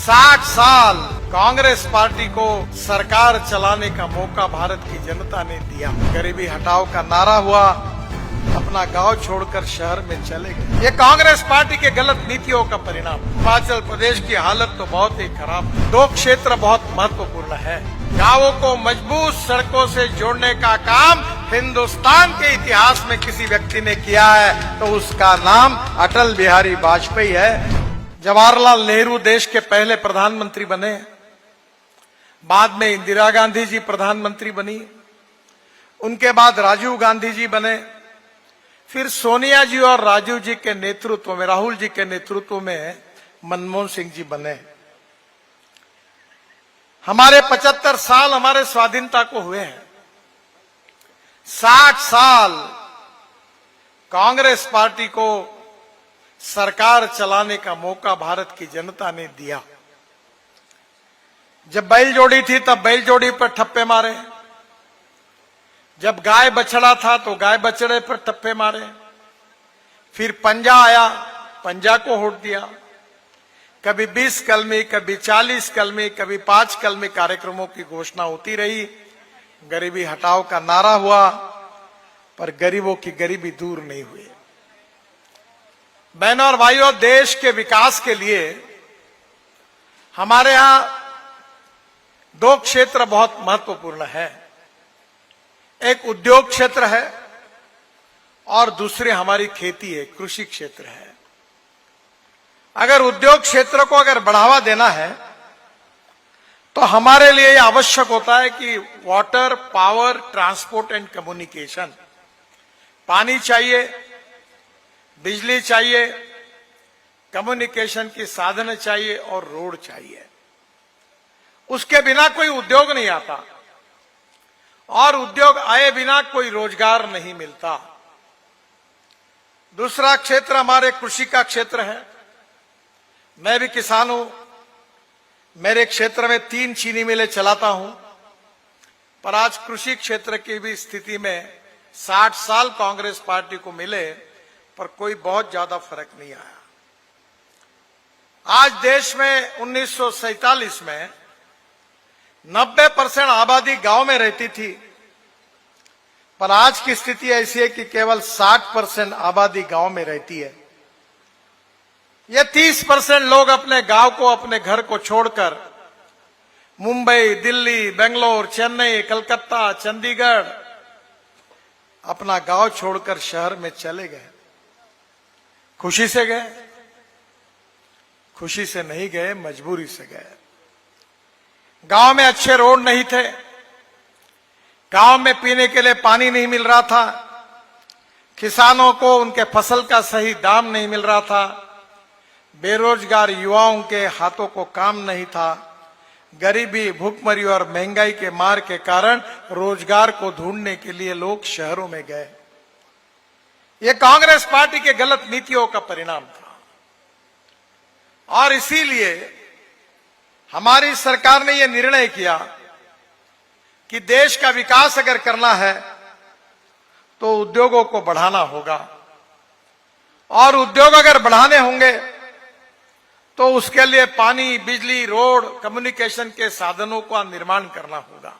60 साल कांग्रेस पार्टी को सरकार चलाने का मौका भारत की जनता ने दिया। गरीबी हटाओ का नारा हुआ, अपना गांव छोड़कर शहर में चले गए। ये कांग्रेस पार्टी के गलत नीतियों का परिणाम। हिमाचल प्रदेश की हालत तो बहुत ही खराब। 2 क्षेत्र बहुत महत्वपूर्ण है। गांवों को मजबूत सड़कों से जोड़ने का काम हिंदुस्तान के इतिहास में किसी व्यक्ति ने किया है तो उसका नाम अटल बिहारी वाजपेयी है। जवाहरलाल नेहरू देश के पहले प्रधानमंत्री बने, बाद में इंदिरा गांधी जी प्रधानमंत्री बनी, उनके बाद राजीव गांधी जी बने, फिर सोनिया जी और राजीव जी के नेतृत्व में, राहुल जी के नेतृत्व में मनमोहन सिंह जी बने। हमारे 75 साल हमारे स्वाधीनता को हुए हैं। 60 साल कांग्रेस पार्टी को सरकार चलाने का मौका भारत की जनता ने दिया। जब बैल जोड़ी थी तब बैल जोड़ी पर ठप्पे मारे, जब गाय बछड़ा था तो गाय बछड़े पर ठप्पे मारे, फिर पंजा आया, पंजा को होट दिया। कभी 20 कलमी, कभी 40 कलमी, कभी 5 कलमी कार्यक्रमों की घोषणा होती रही। गरीबी हटाओ का नारा हुआ, पर गरीबों की गरीबी दूर नहीं हुई। बहनों और भाइयों, देश के विकास के लिए हमारे यहां 2 क्षेत्र बहुत महत्वपूर्ण है। एक उद्योग क्षेत्र है और दूसरे हमारी खेती है, कृषि क्षेत्र है। अगर उद्योग क्षेत्र को अगर बढ़ावा देना है तो हमारे लिए यह आवश्यक होता है कि water, power, transport and communication, पानी चाहिए, बिजली चाहिए, कम्युनिकेशन की साधन चाहिए और रोड चाहिए। उसके बिना कोई उद्योग नहीं आता और उद्योग आए बिना कोई रोजगार नहीं मिलता। दूसरा क्षेत्र हमारे कृषि का क्षेत्र है। मैं भी किसान हूं। मेरे क्षेत्र में 3 चीनी मिलें चलाता हूं, पर आज कृषि क्षेत्र की भी स्थिति में 60 साल कांग्रेस पार्टी को मिले पर कोई बहुत ज्यादा फर्क नहीं आया। आज देश में 1947 में 90% आबादी गांव में रहती थी, पर आज की स्थिति ऐसी है कि केवल 60% आबादी गांव में रहती है। ये 30% लोग अपने गांव को, अपने घर को छोड़कर मुंबई, दिल्ली, बेंगलोर, चेन्नई, कलकत्ता, चंडीगढ़ अपना गांव छोड़कर शहर में चले गए। खुशी से गए? खुशी से नहीं गए, मजबूरी से गए। गांव में अच्छे रोड नहीं थे, गांव में पीने के लिए पानी नहीं मिल रहा था, किसानों को उनके फसल का सही दाम नहीं मिल रहा था, बेरोजगार युवाओं के हाथों को काम नहीं था। गरीबी, भूखमरी और महंगाई के मार के कारण रोजगार को ढूंढने के लिए लोग शहरों में गए। यह कांग्रेस पार्टी के गलत नीतियों का परिणाम था और इसीलिए हमारी सरकार ने यह निर्णय किया कि देश का विकास अगर करना है तो उद्योगों को बढ़ाना होगा और उद्योग अगर बढ़ाने होंगे तो उसके लिए पानी, बिजली, रोड, कम्युनिकेशन के साधनों का निर्माण करना होगा।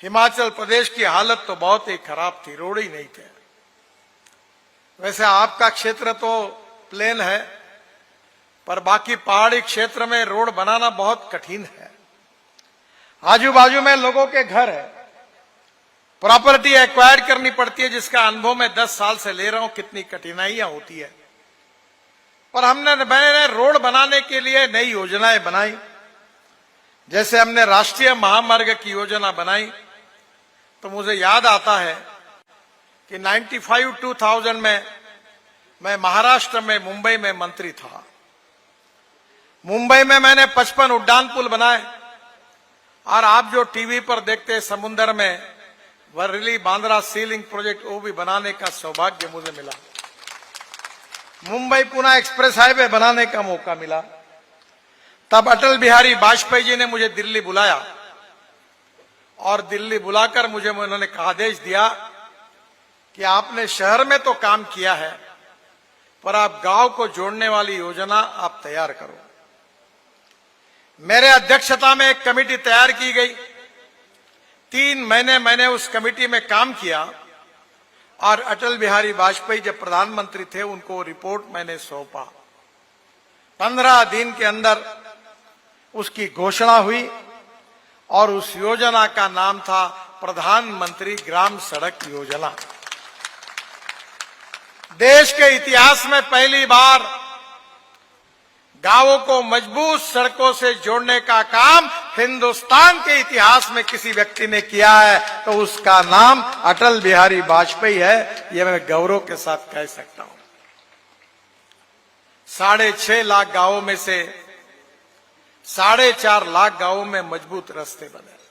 हिमाचल प्रदेश की हालत तो बहुत ही खराब थी, रोड ही नहीं थे। वैसे आपका क्षेत्र तो प्लेन है, पर बाकी पहाड़ी क्षेत्र में रोड बनाना बहुत कठिन है। आजू बाजू में लोगों के घर है, प्रॉपर्टी एक्वायर करनी पड़ती है, जिसका अनुभव मैं 10 साल से ले रहा हूं, कितनी कठिनाइयां होती है। पर मैंने रोड बनाने के लिए नई योजनाएं बनाई। जैसे हमने राष्ट्रीय महामार्ग की योजना बनाई, तो मुझे याद आता है कि 95-2000 में मैं महाराष्ट्र में, मुंबई में मंत्री था। मुंबई में मैंने 55 उड्डान पुल बनाए और आप जो टीवी पर देखते हैं समुद्र में वर्ली बांद्रा सी लिंक प्रोजेक्ट, वो भी बनाने का सौभाग्य मुझे मिला। मुंबई पुणे एक्सप्रेस हाईवे बनाने का मौका मिला। तब अटल बिहारी वाजपेयी जी ने मुझे दिल्ली बुलाया और दिल्ली बुलाकर मुझे उन्होंने आदेश दिया कि आपने शहर में तो काम किया है, पर आप गांव को जोड़ने वाली योजना आप तैयार करो। मेरे अध्यक्षता में एक कमेटी तैयार की गई। 3 महीने मैंने उस कमेटी में काम किया और अटल बिहारी वाजपेयी जब प्रधानमंत्री थे उनको रिपोर्ट मैंने सौंपा। 15 दिन के अंदर उसकी घोषणा हुई और उस योजना का नाम था प्रधानमंत्री ग्राम सड़क योजना। देश के इतिहास में पहली बार गांवों को मजबूत सड़कों से जोड़ने का काम हिंदुस्तान के इतिहास में किसी व्यक्ति ने किया है तो उसका नाम अटल बिहारी वाजपेयी है। यह मैं गौरव के साथ कह सकता हूं। 6.5 लाख गांवों में से 4.5 लाख गांवों में मजबूत रास्ते बने।